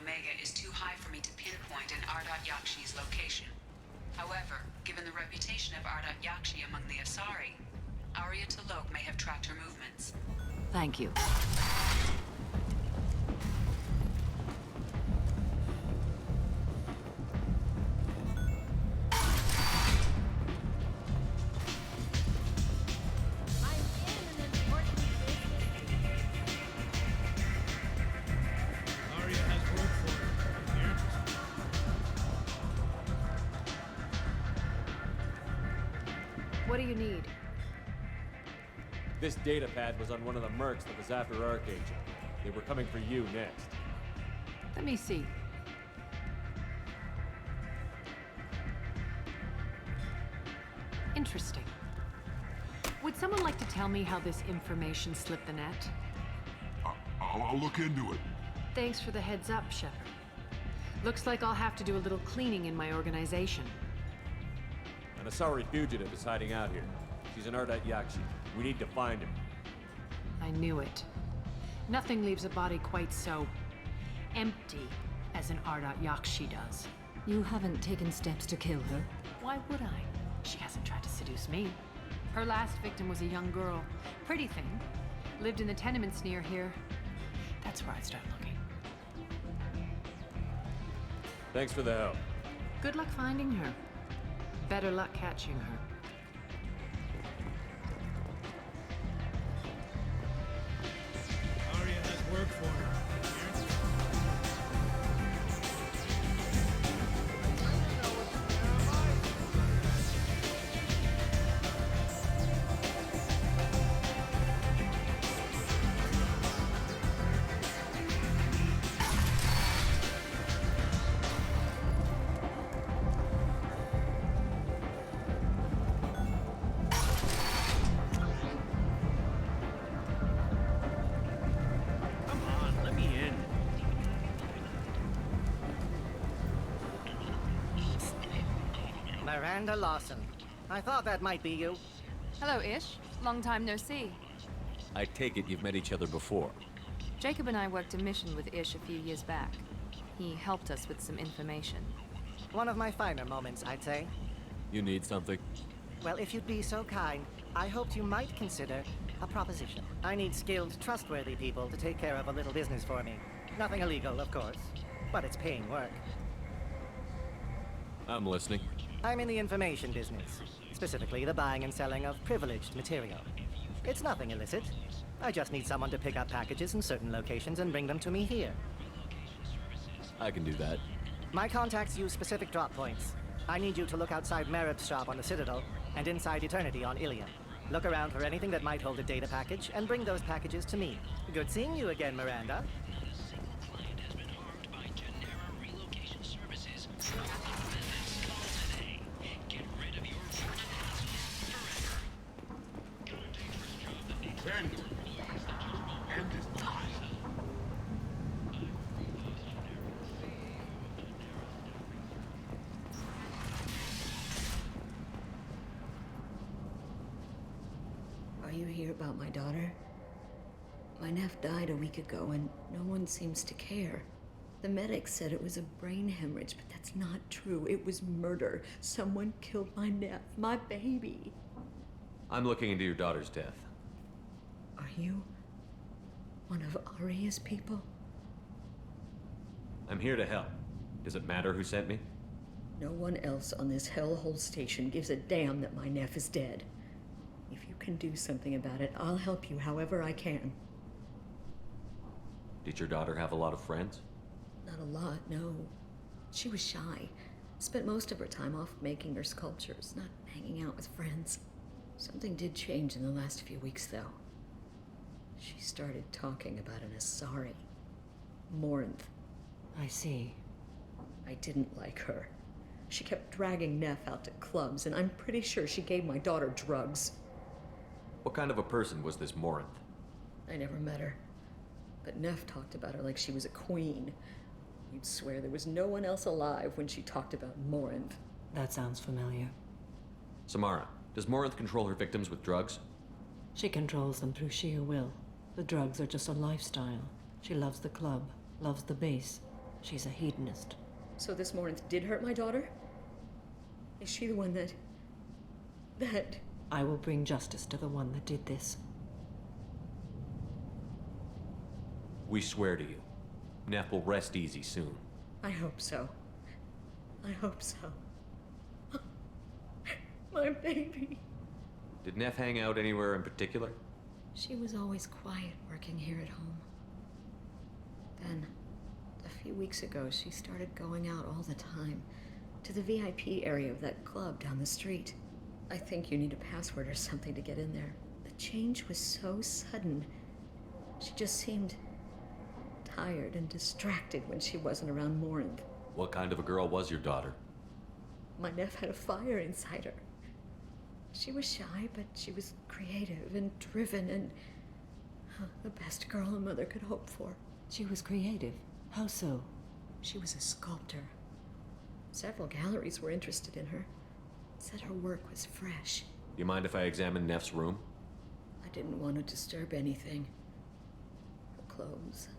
Omega is too high for me to pinpoint an Ardat Yakshi's location. However, given the reputation of Ardat Yakshi among the Asari, Arya T'Loak may have tracked her movements. Thank you. What do you need? This data pad was on one of the mercs that was after Archangel. They were coming for you next. Let me see. Interesting. Would someone like to tell me how this information slipped the net? I'll look into it. Thanks for the heads up, Shepard. Looks like I'll have to do a little cleaning in my organization. An Asari fugitive is hiding out here. She's an Ardat Yakshi. We need to find her. I knew it. Nothing leaves a body quite so empty as an Ardat Yakshi does. You haven't taken steps to kill her? Why would I? She hasn't tried to seduce me. Her last victim was a young girl. Pretty thing. Lived in the tenements near here. That's where I'd start looking. Thanks for the help. Good luck finding her. Better luck catching her. Arya has work for her. Miranda Lawson. I thought that might be you. Hello, Ish. Long time no see. I take it you've met each other before. Jacob and I worked a mission with Ish a few years back. He helped us with some information. One of my finer moments, I'd say. You need something? Well, if you'd be so kind, I hoped you might consider a proposition. I need skilled, trustworthy people to take care of a little business for me. Nothing illegal, of course, but it's paying work. I'm listening. I'm in the information business, specifically the buying and selling of privileged material. It's nothing illicit. I just need someone to pick up packages in certain locations and bring them to me here. I can do that. My contacts use specific drop points. I need you to look outside Merib's shop on the Citadel and inside Eternity on Ilium. Look around for anything that might hold a data package and bring those packages to me. Good seeing you again, Miranda. Are you here about my daughter? My nephew died a week ago and no one seems to care. The medics said it was a brain hemorrhage, but that's not true. It was murder. Someone killed my nephew, my baby. I'm looking into your daughter's death. Are you one of Arya's people? I'm here to help. Does it matter who sent me? No one else on this hellhole station gives a damn that my nephew is dead. If you can do something about it, I'll help you however I can. Did your daughter have a lot of friends? Not a lot, no. She was shy. Spent most of her time off making her sculptures, not hanging out with friends. Something did change in the last few weeks, though. She started talking about an Asari. Morinth. I see. I didn't like her. She kept dragging Neff out to clubs, and I'm pretty sure she gave my daughter drugs. What kind of a person was this Morinth? I never met her. But Neff talked about her like she was a queen. You'd swear there was no one else alive when she talked about Morinth. That sounds familiar. Samara, does Morinth control her victims with drugs? She controls them through sheer will. The drugs are just a lifestyle. She loves the club, loves the base. She's a hedonist. So this Morinth did hurt my daughter? Is she the one that... I will bring justice to the one that did this. We swear to you. Neff will rest easy soon. I hope so. I hope so. My baby. Did Neff hang out anywhere in particular? She was always quiet working here at home. Then, a few weeks ago, she started going out all the time to the VIP area of that club down the street. I think you need a password or something to get in there. The change was so sudden. She just seemed tired and distracted when she wasn't around Morinth. What kind of a girl was your daughter? My Neff had a fire inside her. She was shy, but she was creative and driven and the best girl a mother could hope for. She was creative. How so? She was a sculptor. Several galleries were interested in her. Said her work was fresh. You mind if I examine Neff's room? I didn't want to disturb anything. Her clothes,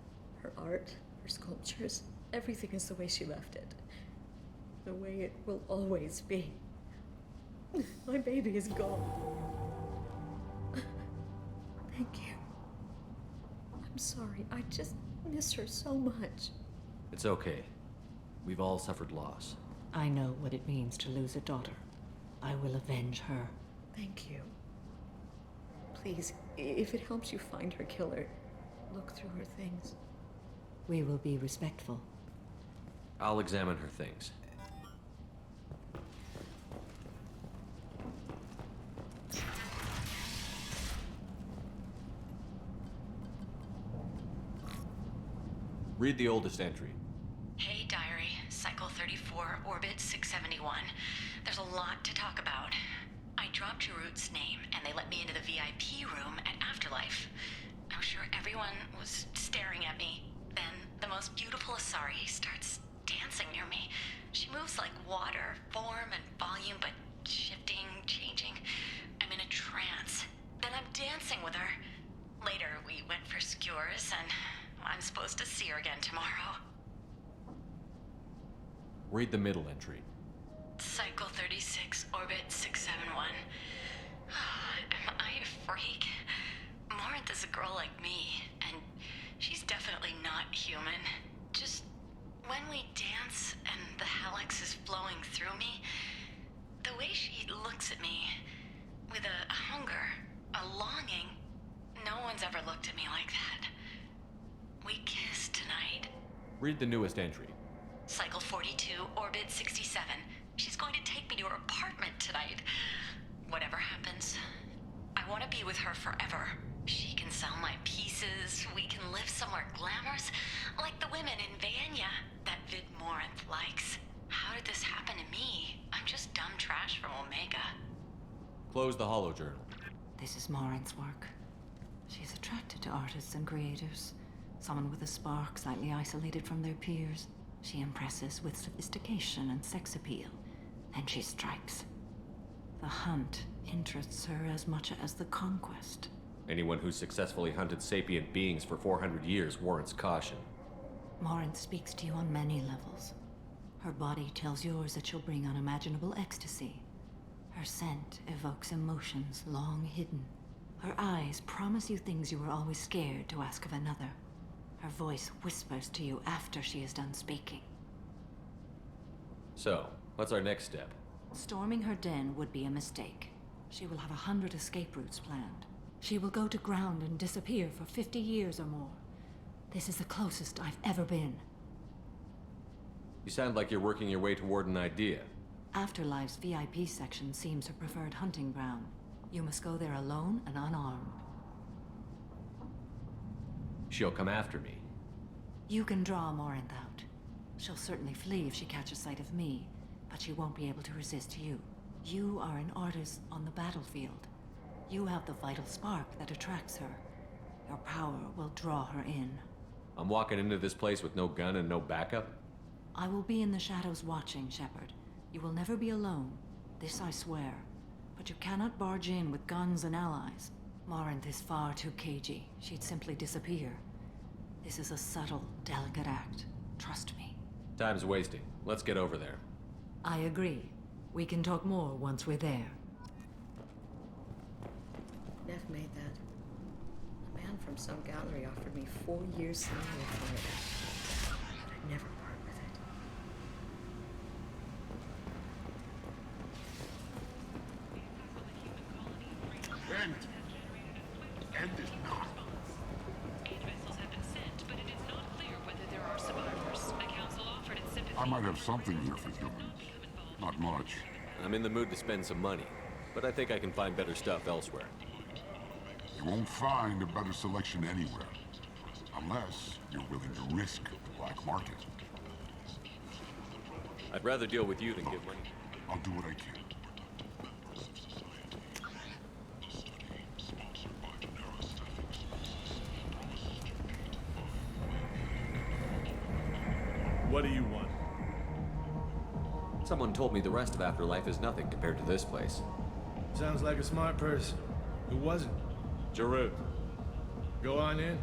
her art, her sculptures, everything is the way she left it. The way it will always be. My baby is gone. Thank you. I'm sorry, I just miss her so much. It's okay. We've all suffered loss. I know what it means to lose a daughter. I will avenge her. Thank you. Please, if it helps you find her killer, look through her things. We will be respectful. I'll examine her things. Read the oldest entry. Hey, Diary. Cycle 34, Orbit 671. There's a lot to talk about. I dropped Jarut's name, and they let me into the VIP room at Afterlife. I'm sure everyone was staring at me. Then, the most beautiful Asari starts dancing near me. She moves like water, form and volume, but shifting, changing. I'm in a trance. Then I'm dancing with her. Later, we went for skewers, and I'm supposed to see her again tomorrow. Read the middle entry. Cycle 36, Orbit 671. Am I a freak? Morinth is a girl like me, and she's definitely not human. Just when we dance and the helix is flowing through me, the way she looks at me, with a hunger, a longing, no one's ever looked at me like that. We kissed tonight. Read the newest entry. Cycle 42, Orbit 67. She's going to take me to her apartment tonight. Whatever happens, I want to be with her forever. She can sell my pieces, we can live somewhere glamorous, like the women in Vanya that Vid Morinth likes. How did this happen to me? I'm just dumb trash from Omega. Close the holo journal. This is Morinth's work. She's attracted to artists and creators. Someone with a spark, slightly isolated from their peers. She impresses with sophistication and sex appeal. Then she strikes. The hunt interests her as much as the conquest. Anyone who's successfully hunted sapient beings for 400 years warrants caution. Morinth speaks to you on many levels. Her body tells yours that she'll bring unimaginable ecstasy. Her scent evokes emotions long hidden. Her eyes promise you things you were always scared to ask of another. Her voice whispers to you after she is done speaking. So, what's our next step? Storming her den would be a mistake. She will have 100 escape routes planned. She will go to ground and disappear for 50 years or more. This is the closest I've ever been. You sound like you're working your way toward an idea. Afterlife's VIP section seems her preferred hunting ground. You must go there alone and unarmed. She'll come after me. You can draw Morinth out. She'll certainly flee if she catches sight of me, but she won't be able to resist you. You are an artist on the battlefield. You have the vital spark that attracts her. Your power will draw her in. I'm walking into this place with no gun and no backup? I will be in the shadows watching, Shepard. You will never be alone. This I swear. But you cannot barge in with guns and allies. Morinth is far too cagey. She'd simply disappear. This is a subtle, delicate act. Trust me. Time's wasting. Let's get over there. I agree. We can talk more once we're there. Neff made that. A man from some gallery offered me 4 years salary for it. But I'd never part with it. End. End it now. I might have something here for humans. Not much. I'm in the mood to spend some money, but I think I can find better stuff elsewhere. You won't find a better selection anywhere. Unless you're willing to risk the black market. I'd rather deal with you than give money. I'll do what I can. What do you want? Someone told me the rest of Afterlife is nothing compared to this place. Sounds like a smart person. Who wasn't? Jarut. Go on in.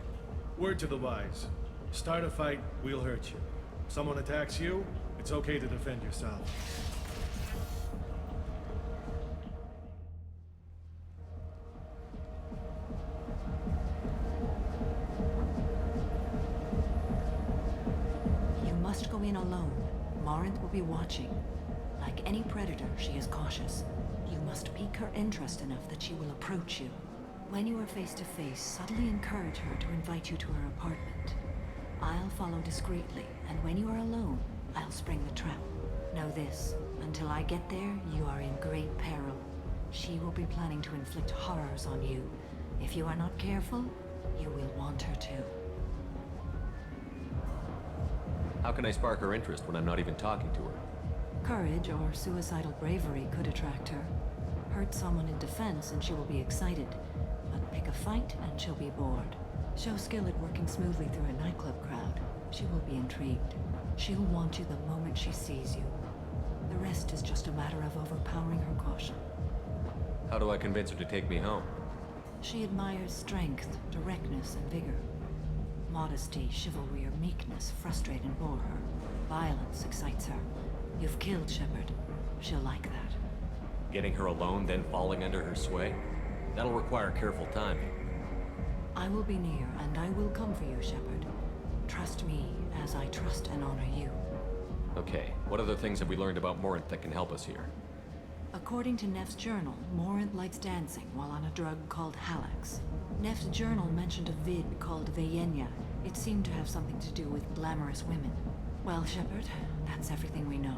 Word to the wise. Start a fight, we'll hurt you. Someone attacks you, it's okay to defend yourself. You must go in alone. Morinth will be watching. Like any predator, she is cautious. You must pique her interest enough that she will approach you. When you are face to face, subtly encourage her to invite you to her apartment. I'll follow discreetly, and when you are alone, I'll spring the trap. Know this, until I get there, you are in great peril. She will be planning to inflict horrors on you. If you are not careful, you will want her to. How can I spark her interest when I'm not even talking to her? Courage or suicidal bravery could attract her. Hurt someone in defense and she will be excited. But pick a fight and she'll be bored. Show skill at working smoothly through a nightclub crowd. She will be intrigued. She'll want you the moment she sees you. The rest is just a matter of overpowering her caution. How do I convince her to take me home? She admires strength, directness, and vigor. Modesty, chivalry, or meekness frustrate and bore her. Violence excites her. You've killed Shepard. She'll like that. Getting her alone, then falling under her sway? That'll require careful timing. I will be near, and I will come for you, Shepard. Trust me, as I trust and honor you. Okay, what other things have we learned about Morinth that can help us here? According to Neff's journal, Morinth likes dancing while on a drug called Halax. Neff's journal mentioned a vid called Vayenya. It seemed to have something to do with glamorous women. Well, Shepard, that's everything we know.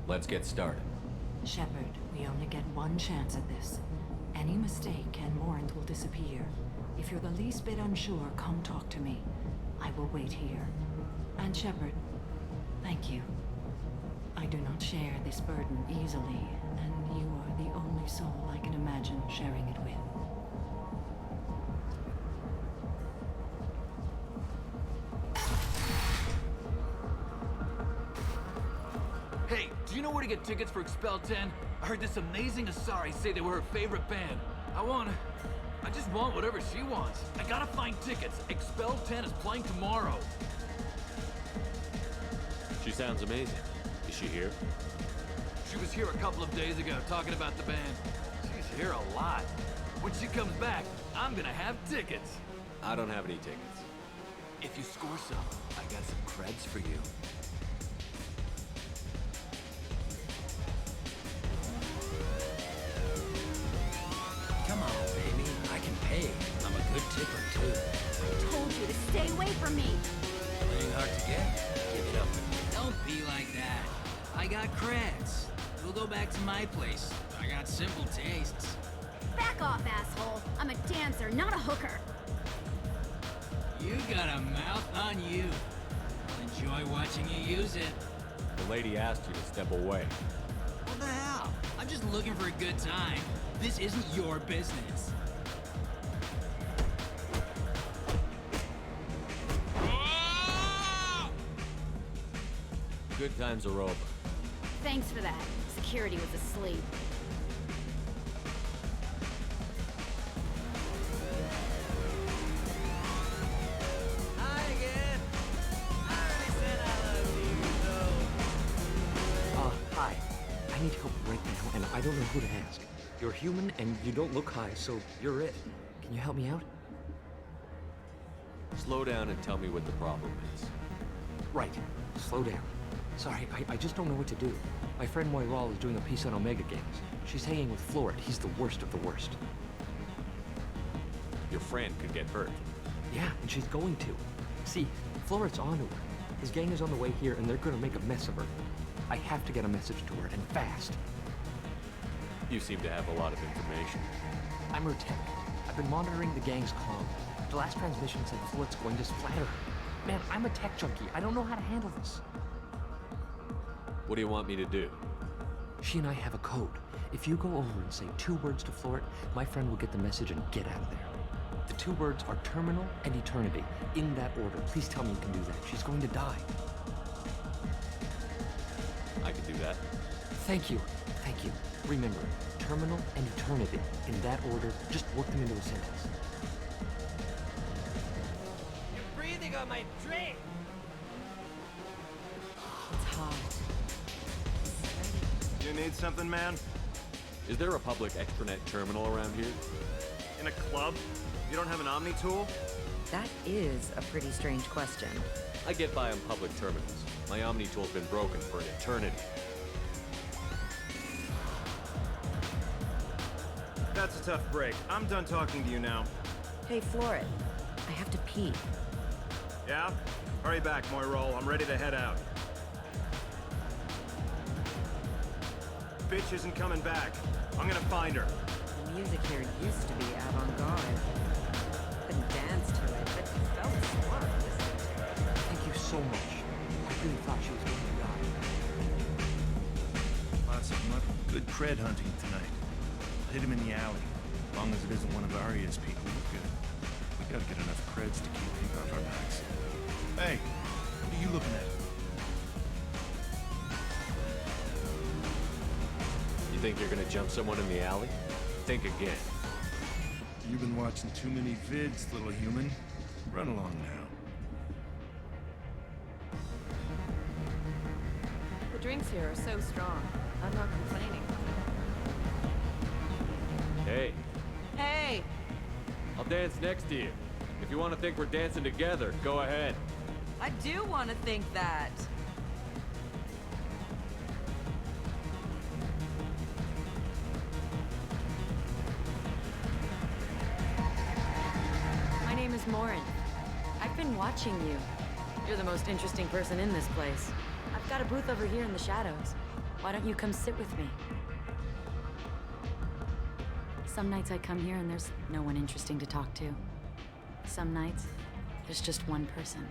Let's get started. Shepard, we only get one chance at this. Any mistake and Morinth will disappear. If you're the least bit unsure, come talk to me. I will wait here. And Shepard, thank you. I do not share this burden easily, and you are the only soul I can imagine sharing it with. Hey, do you know where to get tickets for Expel 10? I heard this amazing Asari say they were her favorite band. I just want whatever she wants. I gotta find tickets. Expel 10 is playing tomorrow. She sounds amazing. Is she here? She was here a couple of days ago talking about the band. She's here a lot. When she comes back, I'm gonna have tickets. I don't have any tickets. If you score some, I got some creds for you. Come on, baby. I can pay. I'm a good tipper, too. I told you to stay away from me. Playing hard to get? Give it up. Don't be like that. I got creds. We'll go back to my place. I got simple tastes. Back off, asshole. I'm a dancer, not a hooker. You got a mouth on you. Enjoy watching you use it. The lady asked you to step away. What the hell? I'm just looking for a good time. This isn't your business. Good times are over. Thanks for that. Security was asleep. Hi again. I already said I love you, so I need help right now, and I don't know who to ask. You're human, and you don't look high, so you're it. Can you help me out? Slow down and tell me what the problem is. Right. Slow down. Sorry, I just don't know what to do. My friend Moiral is doing a piece on Omega Games. She's hanging with Florid. He's the worst of the worst. Your friend could get hurt. Yeah, and she's going to. See, Florid's onto her. His gang is on the way here, and they're gonna make a mess of her. I have to get a message to her, and fast. You seem to have a lot of information. I'm her tech. I've been monitoring the gang's comm. The last transmission said Floyd's going to splatter her. Man, I'm a tech junkie. I don't know how to handle this. What do you want me to do? She and I have a code. If you go over and say 2 words to Florid, my friend will get the message and get out of there. The 2 words are terminal and eternity. In that order. Please tell me you can do that. She's going to die. I can do that. Thank you. Thank you. Remember, terminal and eternity. In that order, just work them into a sentence. You're breathing on my drink! It's hot. You need something, man? Is there a public extranet terminal around here? In a club? You don't have an Omni tool? That is a pretty strange question. I get by on public terminals. My Omni tool's been broken for an eternity. That's a tough break. I'm done talking to you now. Hey, Florid. I have to pee. Yeah? Hurry back, Moiral. I'm ready to head out. Bitch isn't coming back. I'm gonna find her. The music here used to be avant-garde. Couldn't dance to it, but it felt smart listening to it. Thank you so much. I really thought she was going to die. Lots of much good cred hunting tonight. Hit him in the alley. As long as it isn't one of Arya's people, we're good. We gotta get enough creds to keep people off our backs. Hey, what are you looking at? You think you're gonna jump someone in the alley? Think again. You've been watching too many vids, little human. Run along now. The drinks here are so strong. I'm not complaining. Hey, Hey! I'll dance next to you. If you want to think we're dancing together, go ahead. I do want to think that. My name is Morin. I've been watching you. You're the most interesting person in this place. I've got a booth over here in the shadows. Why don't you come sit with me? Some nights I come here and there's no one interesting to talk to. Some nights, there's just one person.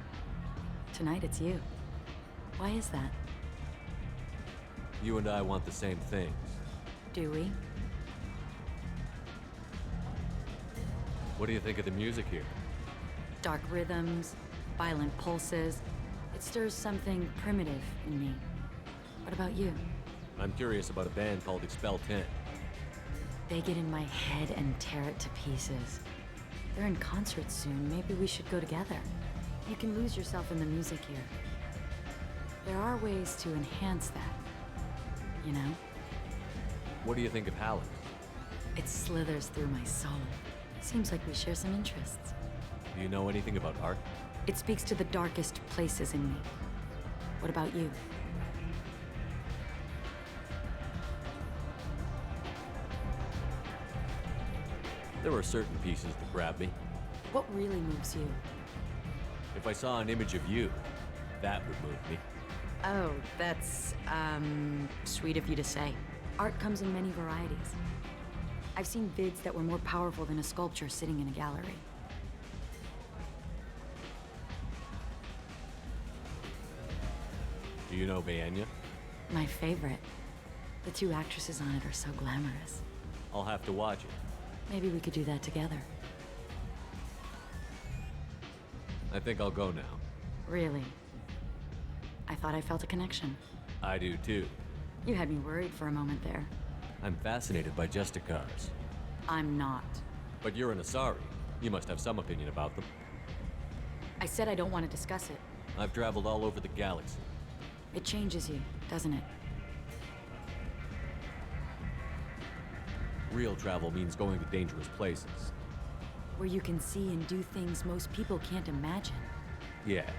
Tonight it's you. Why is that? You and I want the same things. Do we? What do you think of the music here? Dark rhythms, violent pulses. It stirs something primitive in me. What about you? I'm curious about a band called Expel 10. They get in my head and tear it to pieces. They're in concert soon. Maybe we should go together. You can lose yourself in the music here. There are ways to enhance that, you know? What do you think of Halleck? It slithers through my soul. Seems like we share some interests. Do you know anything about art? It speaks to the darkest places in me. What about you? There are certain pieces that grab me. What really moves you? If I saw an image of you, that would move me. Oh, that's, sweet of you to say. Art comes in many varieties. I've seen vids that were more powerful than a sculpture sitting in a gallery. Do you know Vaenya? My favorite. The 2 actresses on it are so glamorous. I'll have to watch it. Maybe we could do that together. I think I'll go now. Really? I thought I felt a connection. I do too. You had me worried for a moment there. I'm fascinated by Justicars. I'm not. But you're an Asari. You must have some opinion about them. I said I don't want to discuss it. I've traveled all over the galaxy. It changes you, doesn't it? Real travel means going to dangerous places. Where you can see and do things most people can't imagine. Yes.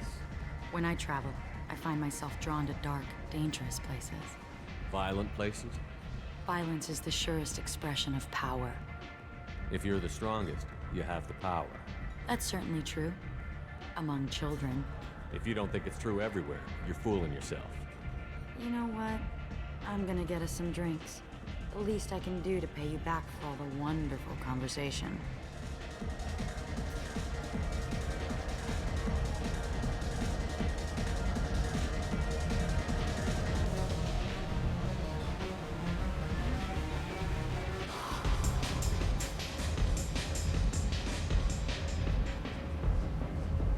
When I travel, I find myself drawn to dark, dangerous places. Violent places? Violence is the surest expression of power. If you're the strongest, you have the power. That's certainly true. Among children. If you don't think it's true everywhere, you're fooling yourself. You know what? I'm gonna get us some drinks. The least I can do to pay you back for all the wonderful conversation.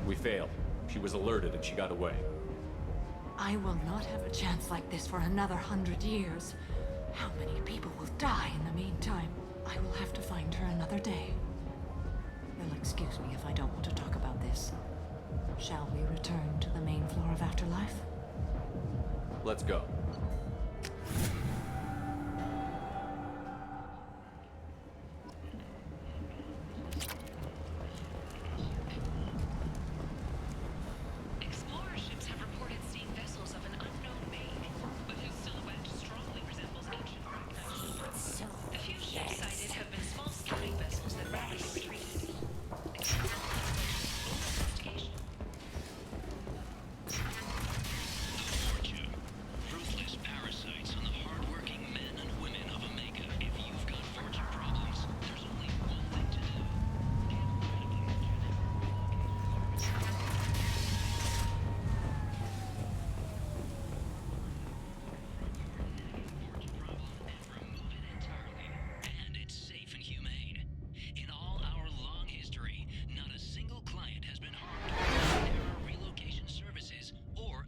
We failed. She was alerted and she got away. I will not have a chance like this for another 100 years. How many people will die in the meantime? I will have to find her another day. You'll excuse me if I don't want to talk about this. Shall we return to the main floor of Afterlife? Let's go.